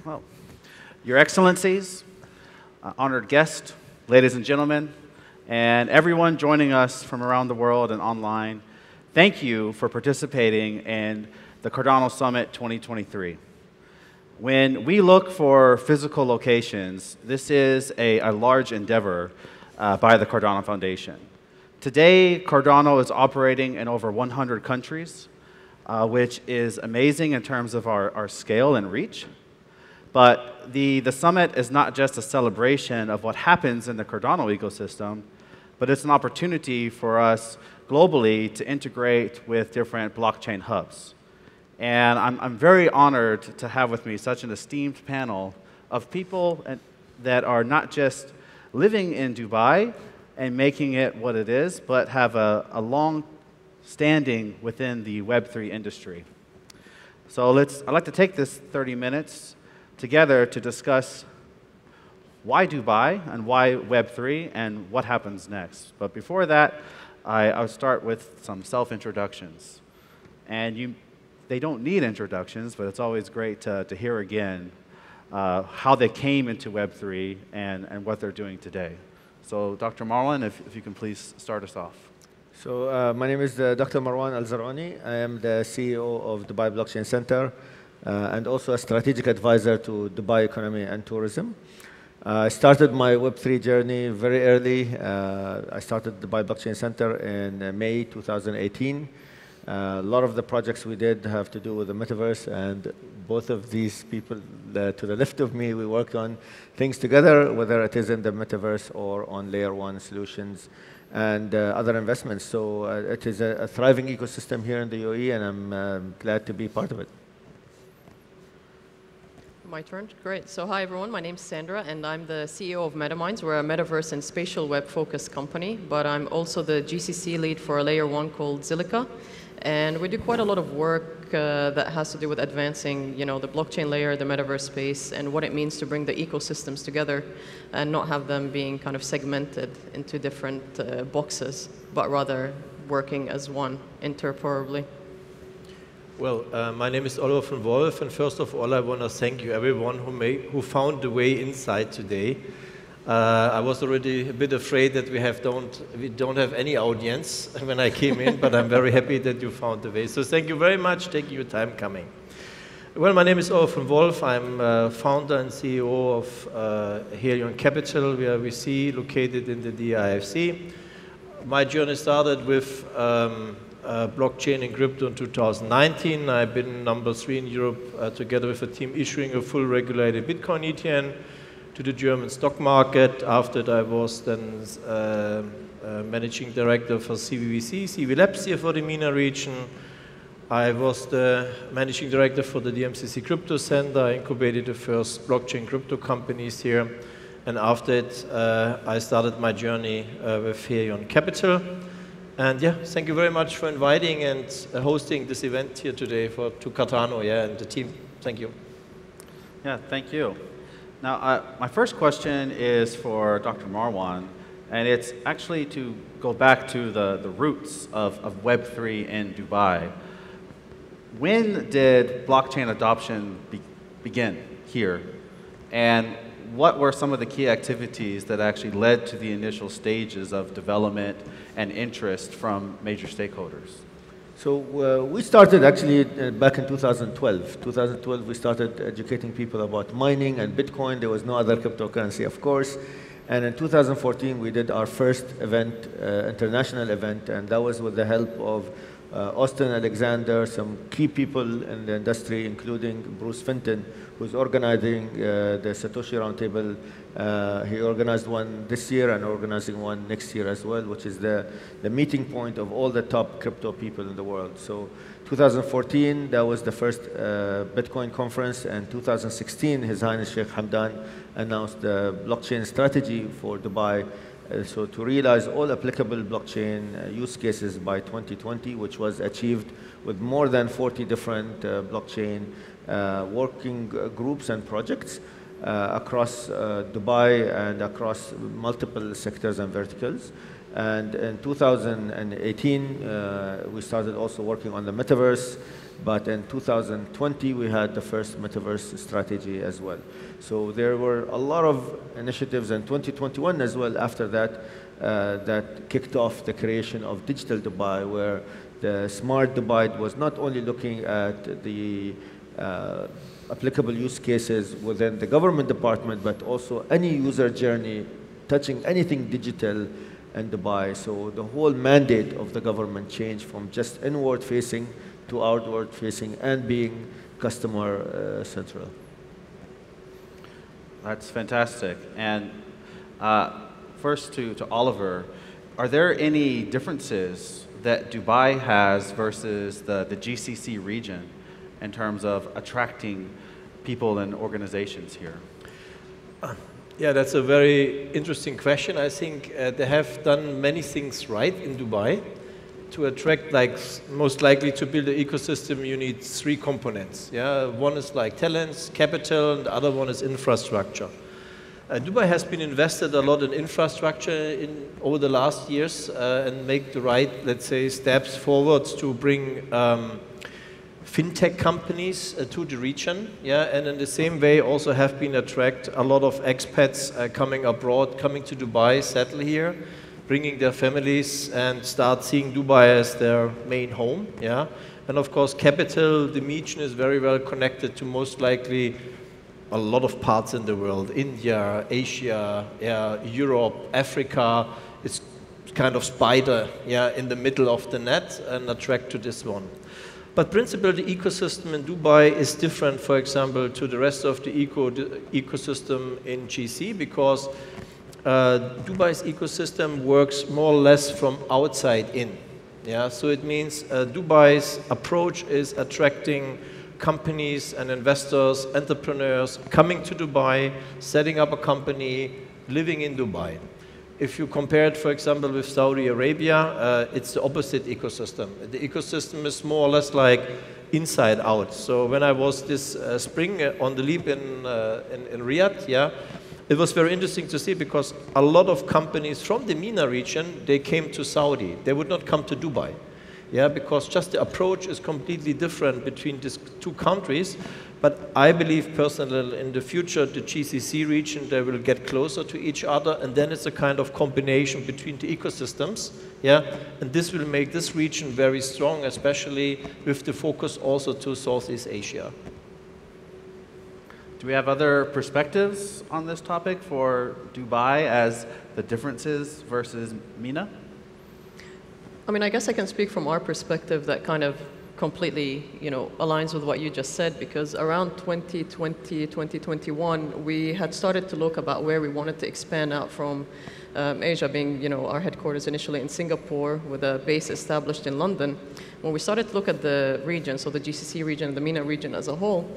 Well, Your Excellencies, honored guests, ladies and gentlemen, and everyone joining us from around the world and online, thank you for participating in the Cardano Summit 2023. When we look for physical locations, this is a large endeavor by the Cardano Foundation. Today, Cardano is operating in over 100 countries, which is amazing in terms of our scale and reach. But the summit is not just a celebration of what happens in the Cardano ecosystem, but it's an opportunity for us globally to integrate with different blockchain hubs. And I'm very honored to have with me such an esteemed panel of people that are not just living in Dubai and making it what it is, but have a long standing within the Web3 industry. So I'd like to take this 30 minutes together to discuss why Dubai and why Web3 and what happens next. But before that, I'll start with some self-introductions. And they don't need introductions, but it's always great to hear again how they came into Web3 and what they're doing today. So Dr. Marwan, if you can please start us off. So my name is Dr. Marwan Al-Zarani. I am the CEO of Dubai Blockchain Center and also a strategic advisor to Dubai Economy and Tourism. I started my Web3 journey very early. I started Dubai Blockchain Center in May 2018. A lot of the projects we did have to do with the metaverse, and both of these people to the left of me, we worked on things together, whether it is in the metaverse or on layer one solutions and other investments. So it is a thriving ecosystem here in the UAE, and I'm glad to be part of it. My turn? Great. So hi, everyone. My name's Sandra, and I'm the CEO of MetaMinds. We're a metaverse and spatial web-focused company, but I'm also the GCC lead for a layer one called Zilliqa. And we do quite a lot of work that has to do with advancing, the blockchain layer, the metaverse space, and what it means to bring the ecosystems together and not have them being kind of segmented into different boxes, but rather working as one interoperably. Well, my name is Oliver von Wolf, and first of all, I want to thank you, everyone who found the way inside today. I was already a bit afraid that we don't have any audience when I came in, but I'm very happy that you found the way. So thank you very much taking your time coming. Well, my name is Oliver von Wolf. I'm founder and CEO of Helion Capital, where we see located in the DIFC. My journey started with blockchain and crypto in 2019. I've been number 3 in Europe together with a team issuing a full regulated Bitcoin ETN to the German stock market. After that, I was then managing director for CVVC, CV Labs here for the MENA region. I was the managing director for the DMCC Crypto Center. I incubated the first blockchain crypto companies here. And after it, I started my journey with Helion Capital. And yeah, thank you very much for inviting and hosting this event here today to Cardano, and the team. Thank you. Yeah, thank you. Now, my first question is for Dr. Marwan, and it's actually to go back to the roots of Web3 in Dubai. When did blockchain adoption begin here? And what were some of the key activities that actually led to the initial stages of development and interest from major stakeholders? So we started actually back in 2012. 2012, we started educating people about mining and Bitcoin. There was no other cryptocurrency, of course. And in 2014, we did our first event, international event, and that was with the help of Austin Alexander, some key people in the industry, including Bruce Fenton, who's organizing the Satoshi Roundtable. He organized one this year and organizing one next year as well, which is the meeting point of all the top crypto people in the world. So 2014, that was the first Bitcoin conference, and 2016, His Highness Sheikh Hamdan announced the blockchain strategy for Dubai. So to realize all applicable blockchain use cases by 2020, which was achieved with more than 40 different blockchain working groups and projects across Dubai and across multiple sectors and verticals. And in 2018, we started also working on the metaverse. But in 2020, we had the first metaverse strategy as well. So there were a lot of initiatives in 2021 as well after that that kicked off the creation of Digital Dubai, where the Smart Dubai was not only looking at the applicable use cases within the government department, but also any user journey touching anything digital in Dubai. So the whole mandate of the government changed from just inward-facing to outward-facing and being customer central. That's fantastic. And first to Oliver, are there any differences that Dubai has versus the GCC region in terms of attracting people and organizations here? Yeah, that's a very interesting question. I think they have done many things right in Dubai. To attract, like, most likely to build an ecosystem, you need three components. Yeah, one is like talents, capital, and the other one is infrastructure. Dubai has been invested a lot in infrastructure over the last years and make the right, let's say, steps forwards to bring fintech companies to the region. Yeah, and in the same way also have been attract a lot of expats coming abroad, coming to Dubai, settle here, bringing their families and start seeing Dubai as their main home. Yeah, and of course, capital, the region is very well connected to most likely a lot of parts in the world: India, Asia, yeah, Europe, Africa. It's kind of spider, yeah, in the middle of the net and attract to this one. But principally, the ecosystem in Dubai is different, for example, to the rest of the ecosystem in GC, because Dubai's ecosystem works more or less from outside in. Yeah, so it means Dubai's approach is attracting companies and investors, entrepreneurs coming to Dubai, setting up a company, living in Dubai. If you compare it, for example, with Saudi Arabia, it's the opposite ecosystem. The ecosystem is more or less like inside out. So when I was this spring on the Leap in Riyadh, yeah, it was very interesting to see, because a lot of companies from the MENA region, they came to Saudi. They would not come to Dubai. Yeah, because just the approach is completely different between these two countries. But I believe personally in the future, the GCC region, they will get closer to each other, and then it's a kind of combination between the ecosystems. Yeah, and this will make this region very strong, especially with the focus also to Southeast Asia. Do we have other perspectives on this topic for Dubai as the differences versus MENA? I mean, I guess I can speak from our perspective that kind of completely, aligns with what you just said, because around 2020, 2021, we had started to look about where we wanted to expand out from Asia, being, our headquarters initially in Singapore with a base established in London. When we started to look at the region, so the GCC region, the MENA region as a whole,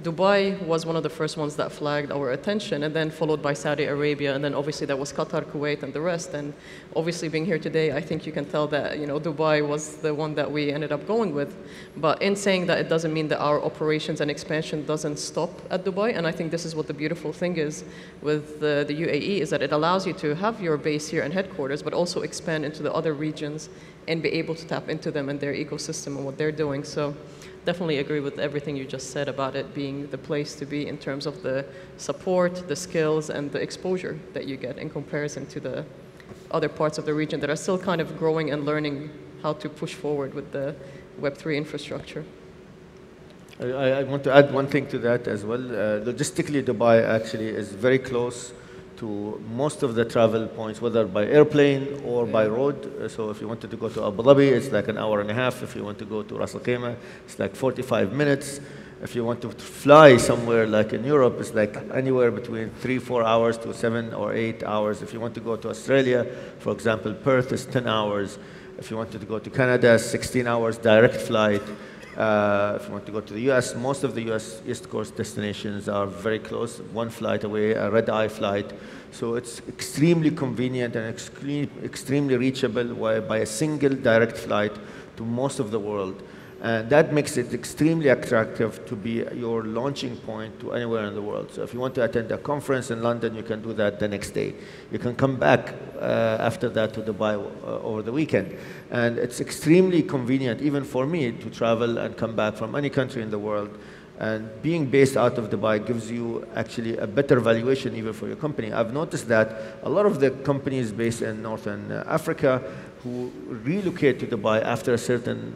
Dubai was one of the first ones that flagged our attention, and then followed by Saudi Arabia, and then obviously there was Qatar, Kuwait, and the rest. And obviously being here today, I think you can tell that, Dubai was the one that we ended up going with. But in saying that, it doesn't mean that our operations and expansion doesn't stop at Dubai. And I think this is what the beautiful thing is with the UAE, is that it allows you to have your base here and headquarters, but also expand into the other regions and be able to tap into them and their ecosystem and what they're doing. So definitely agree with everything you just said about it being the place to be in terms of the support, the skills, and the exposure that you get in comparison to the other parts of the region that are still kind of growing and learning how to push forward with the Web3 infrastructure. I want to add one thing to that as well. Logistically, Dubai actually is very close to most of the travel points, whether by airplane or by road. So if you wanted to go to Abu Dhabi, it's like an hour and a half. If you want to go to Ras Al Khaimah, it's like 45 minutes. If you want to fly somewhere like in Europe, it's like anywhere between 3-4 hours to 7 or 8 hours. If you want to go to Australia, for example, Perth is 10 hours. If you wanted to go to Canada, 16 hours direct flight. If you want to go to the US, most of the US East Coast destinations are very close, one flight away, a red-eye flight. So it's extremely convenient and extremely reachable by a single direct flight to most of the world. And that makes it extremely attractive to be your launching point to anywhere in the world. So if you want to attend a conference in London, you can do that the next day. You can come back after that to Dubai over the weekend. And it's extremely convenient, even for me, to travel and come back from any country in the world. And being based out of Dubai gives you actually a better valuation even for your company. I've noticed that a lot of the companies based in Northern Africa who relocate to Dubai after a certain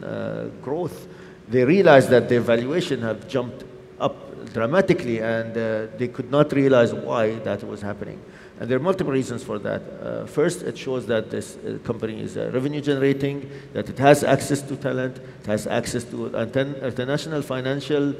growth, they realize that their valuation have jumped up dramatically, and they could not realize why that was happening. And there are multiple reasons for that. First, it shows that this company is revenue generating, that it has access to talent, it has access to international financial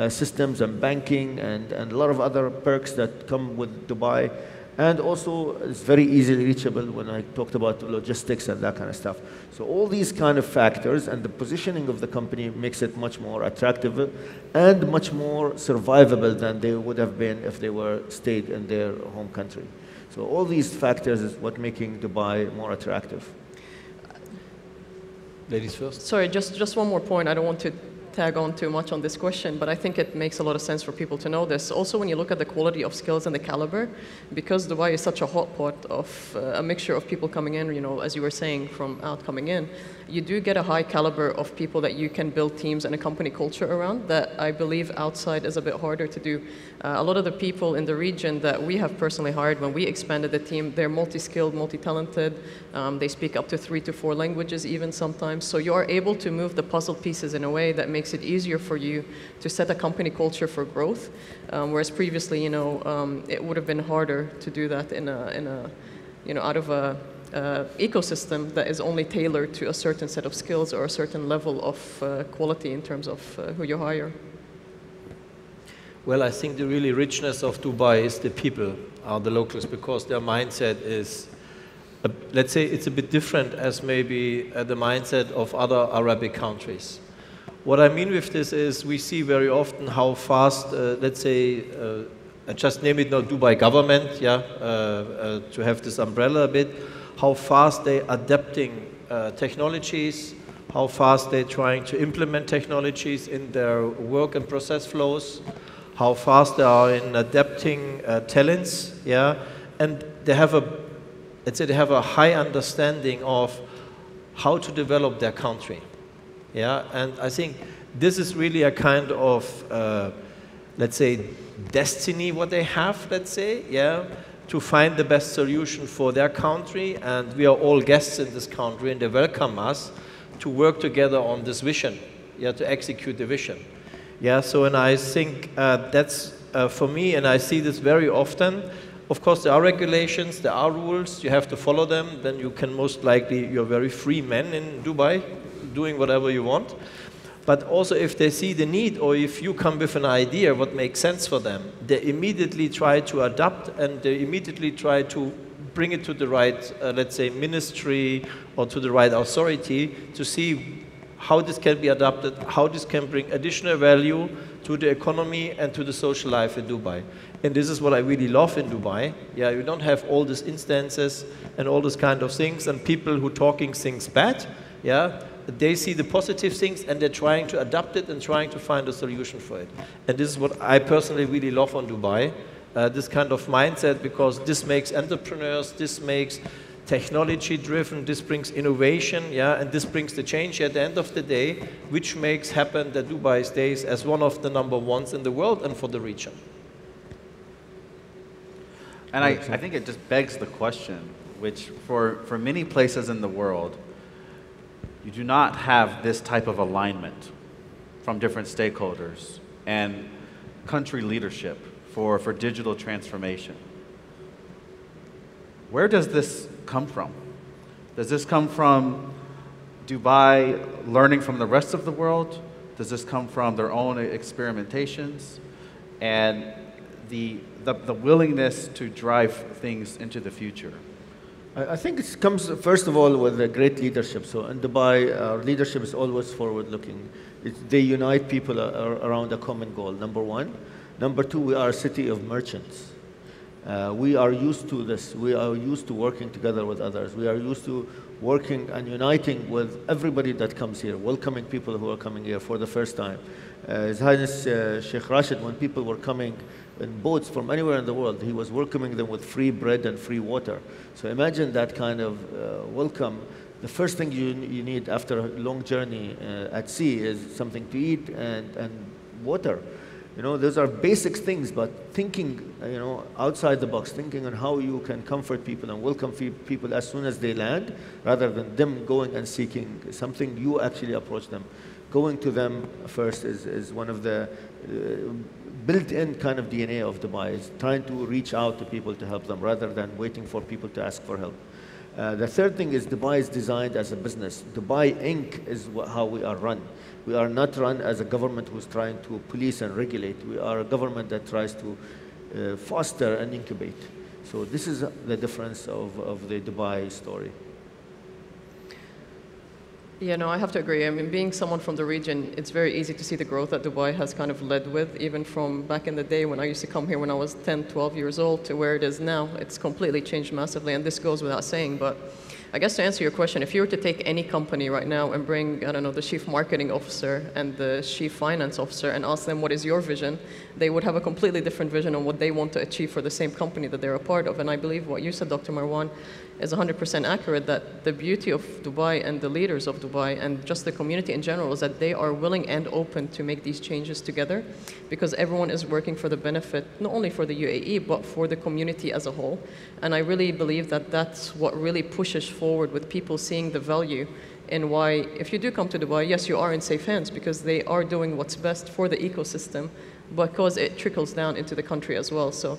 systems and banking and a lot of other perks that come with Dubai. And also, it's very easily reachable when I talked about logistics and that kind of stuff. So all these kind of factors and the positioning of the company makes it much more attractive and much more survivable than they would have been if they were stayed in their home country. So all these factors is what making Dubai more attractive. Ladies first. Sorry, just one more point. I don't want to tag on too much on this question, but I think it makes a lot of sense for people to know this. Also, when you look at the quality of skills and the caliber, because Dubai is such a hot pot of a mixture of people coming in, you know, as you were saying, from out coming in, you do get a high caliber of people that you can build teams and a company culture around that I believe outside is a bit harder to do. A lot of the people in the region that we have personally hired when we expanded the team, they're multi-skilled, multi-talented. They speak up to 3 to 4 languages even sometimes. So you are able to move the puzzle pieces in a way that makes it easier for you to set a company culture for growth. Whereas previously, you know, it would have been harder to do that in a you know, out of a ecosystem that is only tailored to a certain set of skills or a certain level of quality in terms of who you hire. Well, I think the really richness of Dubai is the people, are the locals, because their mindset is, let's say, it's a bit different as maybe the mindset of other Arabic countries. What I mean with this is we see very often how fast, let's say, just name it now, Dubai government, yeah, to have this umbrella a bit, how fast they're adapting technologies, how fast they're trying to implement technologies in their work and process flows, how fast they are in adapting talents, yeah, and they have a, let's say, they have a high understanding of how to develop their country, yeah, and I think this is really a kind of, let's say, destiny what they have, let's say, yeah, to find the best solution for their country, and we are all guests in this country, and they welcome us to work together on this vision, yeah, to execute the vision. Yeah, so, and I think that's for me, and I see this very often. Of course, there are regulations, there are rules, you have to follow them, then you can most likely, you're very free men in Dubai, doing whatever you want. But also if they see the need, or if you come with an idea what makes sense for them, they immediately try to adapt, and they immediately try to bring it to the right, let's say, ministry or to the right authority to see how this can be adapted, how this can bring additional value to the economy and to the social life in Dubai. And this is what I really love in Dubai. Yeah, you don't have all these instances and all these kind of things and people who talking things bad. Yeah, they see the positive things and they're trying to adapt it and trying to find a solution for it. And this is what I personally really love on Dubai, this kind of mindset, because this makes entrepreneurs, this makes technology driven, this brings innovation, yeah, and this brings the change at the end of the day, which makes happen that Dubai stays as one of the #1s in the world and for the region. And I think it just begs the question, which for many places in the world, you do not have this type of alignment from different stakeholders and country leadership for digital transformation. Where does this come from? Does this come from Dubai learning from the rest of the world? Does this come from their own experimentations and the willingness to drive things into the future? I think it comes, first of all, with a great leadership. So in Dubai, our leadership is always forward-looking. They unite people around a common goal, #1. #2, we are a city of merchants. We are used to this. We are used to working together with others. We are used to working and uniting with everybody that comes here, welcoming people who are coming here for the first time. His Highness Sheikh Rashid, when people were coming in boats from anywhere in the world, he was welcoming them with free bread and free water. So imagine that kind of welcome. The first thing you need after a long journey at sea is something to eat and water. You know, those are basic things, but thinking, you know, outside the box, thinking on how you can comfort people and welcome people as soon as they land, rather than them going and seeking something, you actually approach them. Going to them first is one of the built-in kind of DNA of Dubai, is trying to reach out to people to help them rather than waiting for people to ask for help. The third thing is Dubai is designed as a business. Dubai Inc. is how we are run. We are not run as a government who's trying to police and regulate. We are a government that tries to foster and incubate. So this is the difference of the Dubai story. Yeah, no, I have to agree. I mean, being someone from the region, it's very easy to see the growth that Dubai has kind of led with, even from back in the day when I used to come here when I was 10, 12 years old to where it is now. It's completely changed massively, and this goes without saying. But I guess to answer your question, if you were to take any company right now and bring, I don't know, the chief marketing officer and the chief finance officer and ask them what is your vision, they would have a completely different vision on what they want to achieve for the same company that they're a part of. And I believe what you said, Dr. Marwan, is 100% accurate, that the beauty of Dubai and the leaders of Dubai and just the community in general is that they are willing and open to make these changes together, because everyone is working for the benefit, not only for the UAE, but for the community as a whole. And I really believe that that's what really pushes forward with people seeing the value in why, if you do come to Dubai, yes, you are in safe hands because they are doing what's best for the ecosystem, because it trickles down into the country as well. So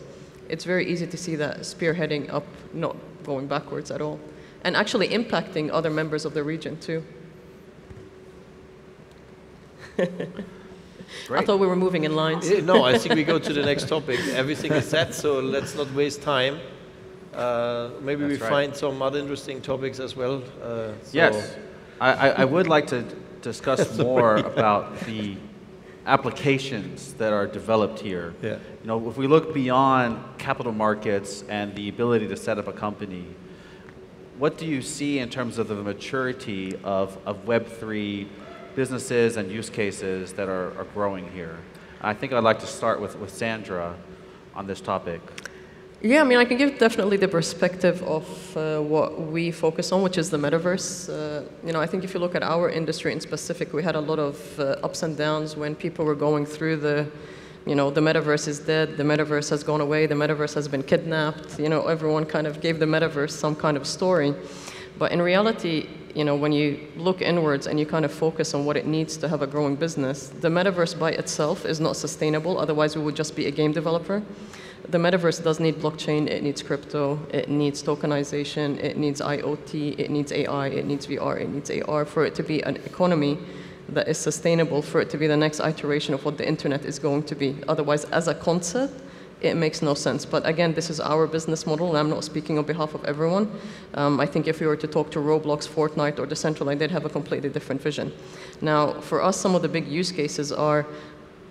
it's very easy to see that spearheading up, not going backwards at all, and actually impacting other members of the region too. I thought we were moving in lines. No, I think we go to the next topic. Everything is set, so let's not waste time. Maybe we find some other interesting topics as well. Yes, I would like to discuss more about the applications that are developed here. Yeah. You know, if we look beyond capital markets and the ability to set up a company, what do you see in terms of the maturity of Web3 businesses and use cases that are growing here? I think I'd like to start with Sandra on this topic. Yeah, I mean, I can give definitely the perspective of what we focus on, which is the metaverse. You know, I think if you look at our industry in specific, we had a lot of ups and downs when people were going through the, you know, the metaverse is dead, the metaverse has gone away, the metaverse has been kidnapped. You know, everyone kind of gave the metaverse some kind of story. But in reality, you know, when you look inwards and you kind of focus on what it needs to have a growing business, the metaverse by itself is not sustainable. Otherwise, we would just be a game developer. The metaverse does need blockchain, it needs crypto, it needs tokenization, it needs IoT, it needs AI, it needs VR, it needs AR for it to be an economy that is sustainable, for it to be the next iteration of what the internet is going to be. Otherwise, as a concept, it makes no sense. But again, this is our business model, and I'm not speaking on behalf of everyone. I think if we were to talk to Roblox, Fortnite, or Decentraland, they'd have a completely different vision. Now, for us, some of the big use cases are,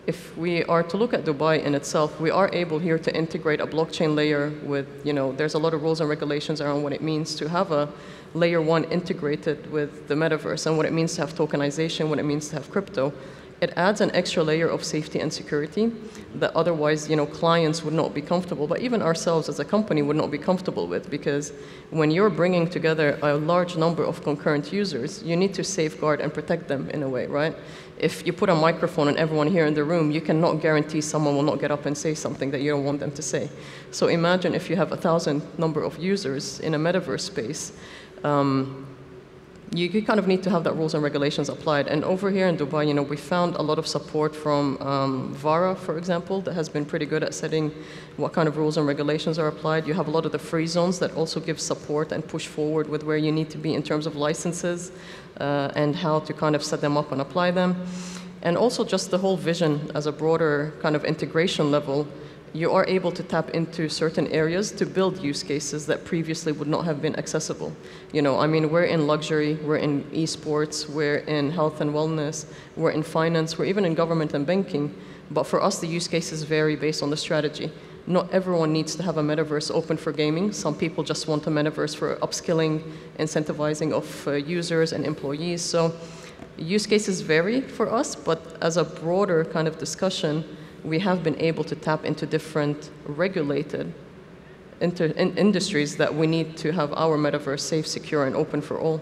if we are to look at Dubai in itself, we are able here to integrate a blockchain layer with, you know, there's a lot of rules and regulations around what it means to have a layer one integrated with the metaverse and what it means to have tokenization, what it means to have crypto. It adds an extra layer of safety and security that otherwise, you know, clients would not be comfortable, but even ourselves as a company would not be comfortable with, because when you're bringing together a large number of concurrent users, you need to safeguard and protect them in a way, right? If you put a microphone on everyone here in the room, you cannot guarantee someone will not get up and say something that you don't want them to say. So imagine if you have 1,000 number of users in a metaverse space, you kind of need to have that rules and regulations applied. And over here in Dubai, you know, we found a lot of support from VARA, for example, that has been pretty good at setting what kind of rules and regulations are applied. You have a lot of the free zones that also give support and push forward with where you need to be in terms of licenses and how to kind of set them up and apply them. And also just the whole vision as a broader kind of integration level. You are able to tap into certain areas to build use cases that previously would not have been accessible. You know, I mean, we're in luxury, we're in esports, we're in health and wellness, we're in finance, we're even in government and banking. But for us, the use cases vary based on the strategy. not everyone needs to have a metaverse open for gaming. Some people just want a metaverse for upskilling, incentivizing of users and employees. So use cases vary for us, but as a broader kind of discussion, we have been able to tap into different regulated industries that we need to have our metaverse safe, secure, and open for all.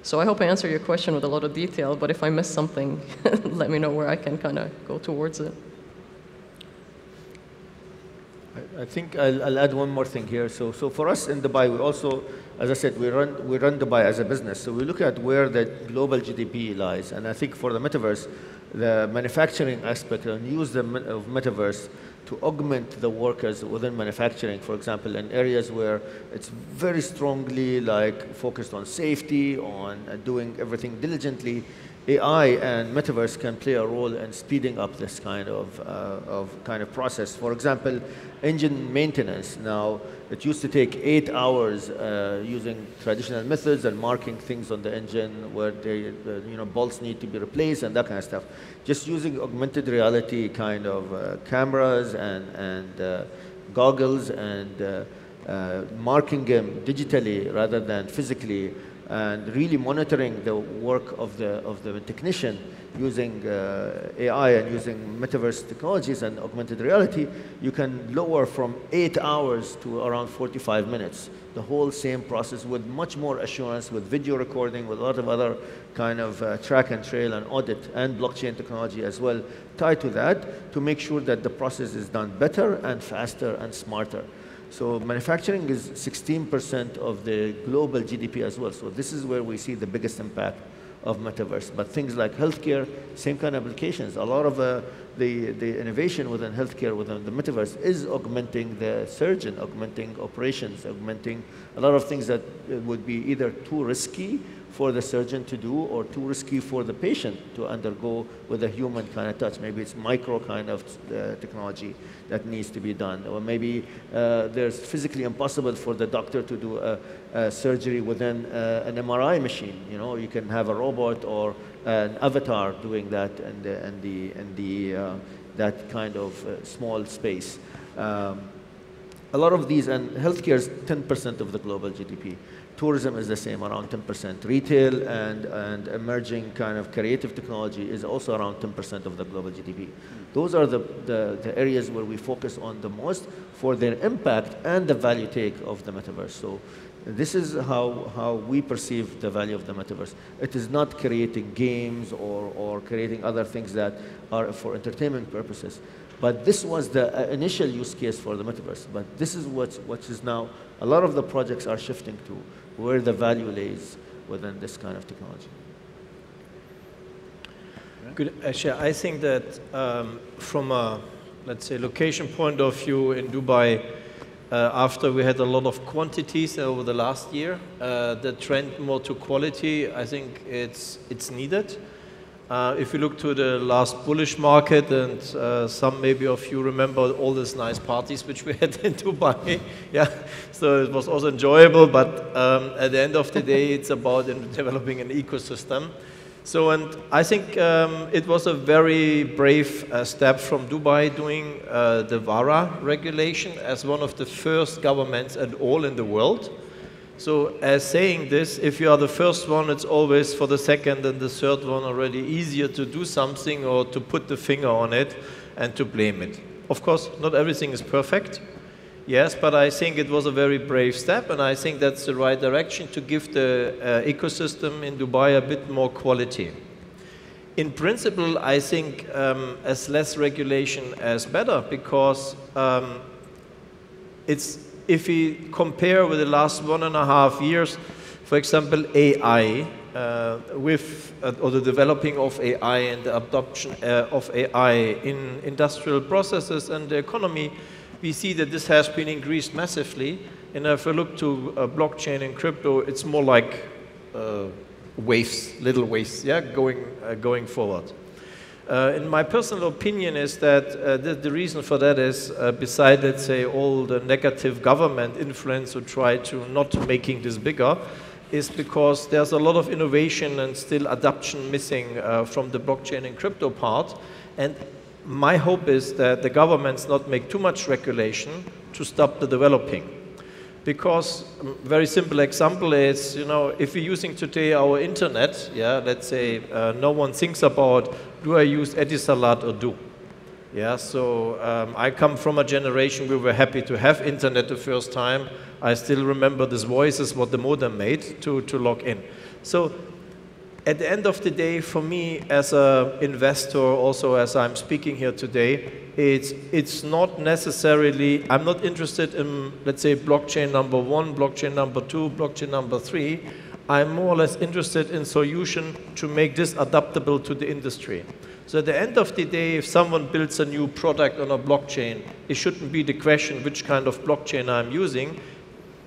So I hope I answered your question with a lot of detail, but if I missed something, let me know where I can kind of go towards it. I think I'll add one more thing here. So for us in Dubai, we also, as I said, we run Dubai as a business. So we look at where the global GDP lies. And I think for the metaverse, the manufacturing aspect and use of metaverse to augment the workers within manufacturing, for example, in areas where it's very strongly like focused on safety, on doing everything diligently. AI and metaverse can play a role in speeding up this kind of process. For example, engine maintenance. Now, it used to take 8 hours using traditional methods and marking things on the engine where they, bolts need to be replaced and that kind of stuff. Just using augmented reality kind of cameras and goggles and marking them digitally rather than physically, and really monitoring the work of the technician using AI and using metaverse technologies and augmented reality, you can lower from 8 hours to around 45 minutes. The whole same process with much more assurance, with video recording, with a lot of other kind of track and trail and audit and blockchain technology as well tied to that to make sure that the process is done better and faster and smarter. So manufacturing is 16% of the global GDP as well. So this is where we see the biggest impact of metaverse. But things like healthcare, same kind of applications. A lot of the innovation within healthcare, within the metaverse, is augmenting the surgeon, augmenting operations, augmenting a lot of things that would be either too risky for the surgeon to do or too risky for the patient to undergo with a human kind of touch. Maybe it's micro kind of technology that needs to be done. Or maybe there's physically impossible for the doctor to do a surgery within an MRI machine. You know, you can have a robot or an avatar doing that in that kind of small space. A lot of these, and healthcare is 10% of the global GDP. Tourism is the same, around 10%. Retail and emerging kind of creative technology is also around 10% of the global GDP. Those are the areas where we focus on the most for their impact and the value take of the metaverse. So this is how we perceive the value of the metaverse. It is not creating games or creating other things that are for entertainment purposes. But this was the initial use case for the metaverse. But this is what is now, a lot of the projects are shifting to where the value lays within this kind of technology. Good. Actually, I think that from a, let's say, location point of view in Dubai, after we had a lot of quantities over the last year, the trend more to quality, I think it's needed. If you look to the last bullish market, and some maybe of you remember all these nice parties which we had in Dubai, yeah, so it was also enjoyable, but at the end of the day, it's about developing an ecosystem. So, and I think it was a very brave step from Dubai doing the VARA regulation as one of the first governments at all in the world. So as saying this, if you are the first one, it's always for the second and the third one already easier to do something or to put the finger on it and to blame it. Of course, not everything is perfect. Yes, but I think it was a very brave step, and I think that's the right direction to give the ecosystem in Dubai a bit more quality. In principle, I think as less regulation as better, because if we compare with the last 1.5 years, for example, AI, or the developing of AI and the adoption of AI in industrial processes and the economy, we see that this has been increased massively. And if we look to blockchain and crypto, it's more like waves, little waves, yeah, going forward. In my personal opinion is that the reason for that is, beside, let's say, all the negative government influence who try to not making this bigger, is because there's a lot of innovation and still adoption missing from the blockchain and crypto part. And my hope is that the governments not make too much regulation to stop the developing. Because a very simple example is, if we're using today our internet, yeah, let's say no one thinks about, do I use Etisalat or do? Yeah, so I come from a generation where we were happy to have internet the first time. I still remember these voices, what the modem made to log in. So at the end of the day, for me as an investor, also as I'm speaking here today, it's not necessarily, I'm not interested in, let's say, blockchain number 1, blockchain number 2, blockchain number 3. I'm more or less interested in solution to make this adaptable to the industry. So at the end of the day, if someone builds a new product on a blockchain, it shouldn't be the question which kind of blockchain I'm using.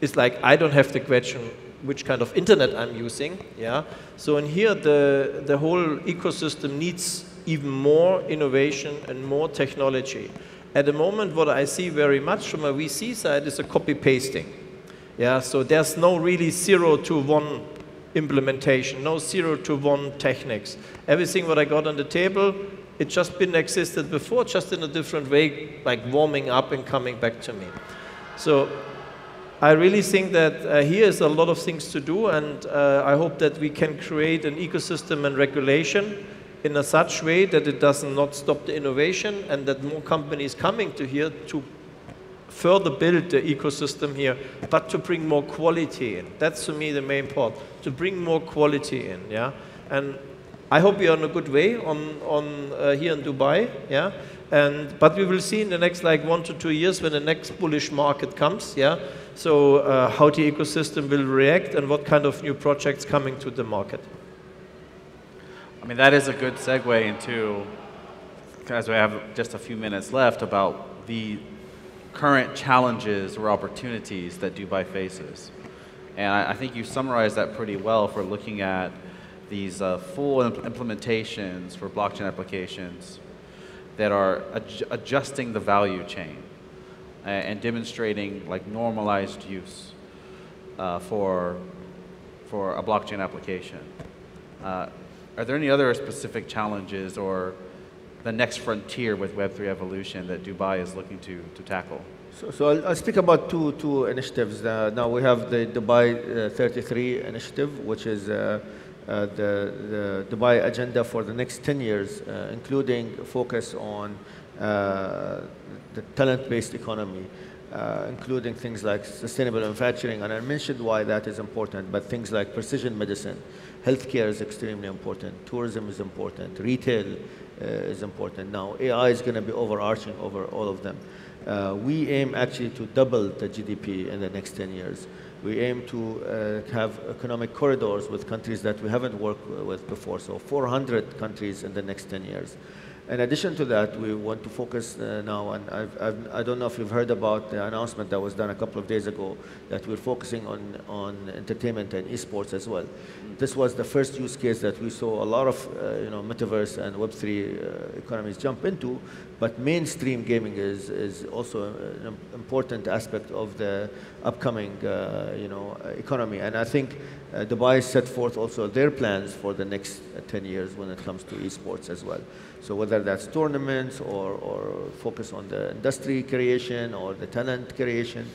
It's like I don't have the question which kind of internet I'm using. Yeah. So in here, the whole ecosystem needs even more innovation and more technology. At the moment, what I see very much from a VC side is a copy-pasting. Yeah, so there's no really 0 to 1 implementation, no 0 to 1 techniques. Everything what I got on the table, it just been existed before, just in a different way, like warming up and coming back to me. So I really think that here is a lot of things to do, and I hope that we can create an ecosystem and regulation in a such way that it does not stop the innovation, and that more companies coming to here to further build the ecosystem here, but to bring more quality in. That's to me the main part, to bring more quality in. Yeah, and I hope we are on a good way here in Dubai. Yeah, but we will see in the next like 1 to 2 years when the next bullish market comes. Yeah, so how the ecosystem will react and what kind of new projects coming to the market. I mean, that is a good segue into, as we have just a few minutes left, about the current challenges or opportunities that Dubai faces. And I think you summarized that pretty well for looking at these full implementations for blockchain applications that are adjusting the value chain and demonstrating like normalized use for a blockchain application. Are there any other specific challenges or the next frontier with Web3 evolution that Dubai is looking to tackle? So I'll speak about two initiatives. Now we have the Dubai 33 initiative, which is the Dubai agenda for the next 10 years, including focus on the talent-based economy, including things like sustainable manufacturing. And I mentioned why that is important, but things like precision medicine, healthcare is extremely important, tourism is important, retail is important. Now, AI is going to be overarching over all of them. We aim actually to double the GDP in the next 10 years. We aim to have economic corridors with countries that we haven't worked with before, so 400 countries in the next 10 years. In addition to that, we want to focus now, and I don't know if you've heard about the announcement that was done a couple of days ago, that we're focusing on entertainment and esports as well. This was the first use case that we saw a lot of metaverse and Web3 economies jump into, but mainstream gaming is also an important aspect of the upcoming economy. And I think Dubai set forth also their plans for the next 10 years when it comes to esports as well. So whether that's tournaments or focus on the industry creation or the talent creation,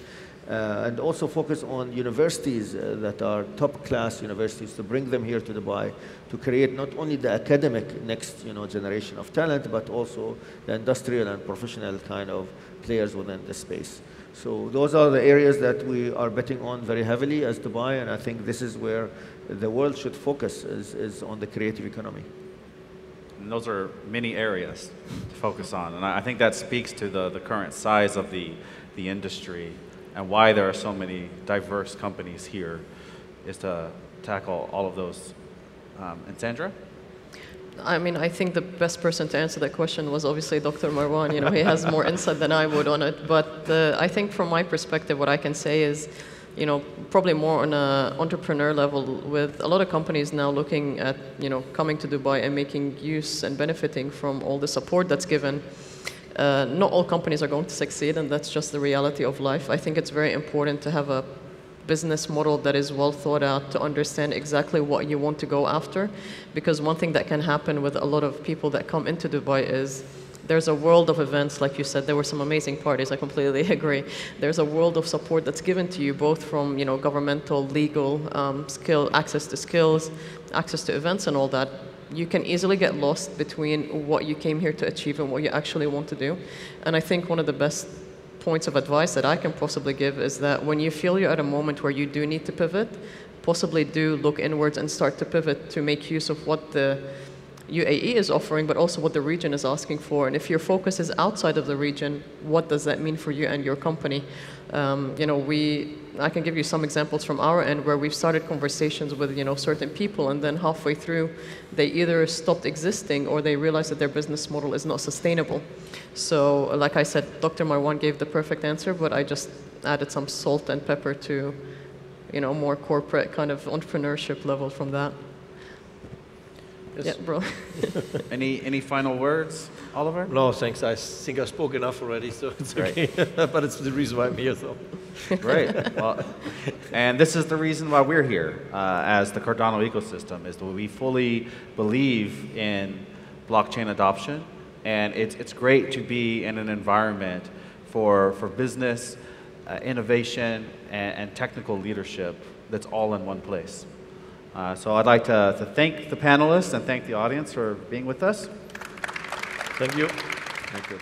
and also focus on universities that are top-class universities, to bring them here to Dubai to create not only the academic next generation of talent, but also the industrial and professional kind of players within the space. So those are the areas that we are betting on very heavily as Dubai, and I think this is where the world should focus, is on the creative economy. And those are many areas to focus on, and I think that speaks to the current size of the industry and why there are so many diverse companies here, is to tackle all of those. And Sandra? I mean, I think the best person to answer that question was obviously Dr. Marwan. He has more insight than I would on it. But I think from my perspective, what I can say is, probably more on an entrepreneur level, with a lot of companies now looking at, coming to Dubai and making use and benefiting from all the support that's given. Not all companies are going to succeed, and that's just the reality of life. I think it's very important to have a business model that is well thought out, to understand exactly what you want to go after. Because one thing that can happen with a lot of people that come into Dubai is there's a world of events, like you said, there were some amazing parties, I completely agree. There's a world of support that's given to you, both from governmental, legal, access to skills, access to events and all that. You can easily get lost between what you came here to achieve and what you actually want to do. And I think one of the best points of advice that I can possibly give is that when you feel you're at a moment where you do need to pivot, possibly do look inwards and start to pivot to make use of what the UAE is offering, but also what the region is asking for. And if your focus is outside of the region, what does that mean for you and your company? I can give you some examples from our end where we've started conversations with certain people, and then halfway through, they either stopped existing or they realized that their business model is not sustainable. So, like I said, Dr. Marwan gave the perfect answer, but I just added some salt and pepper to, more corporate kind of entrepreneurship level from that. Yes. Yeah, bro. Any final words, Oliver? No, thanks. I think I spoke enough already, so it's okay. But it's the reason why I'm here, so. Great. Well, and this is the reason why we're here as the Cardano ecosystem, is that we fully believe in blockchain adoption, and it's great to be in an environment for business, innovation, and technical leadership that's all in one place. So I'd like to thank the panelists and thank the audience for being with us. Thank you. Thank you.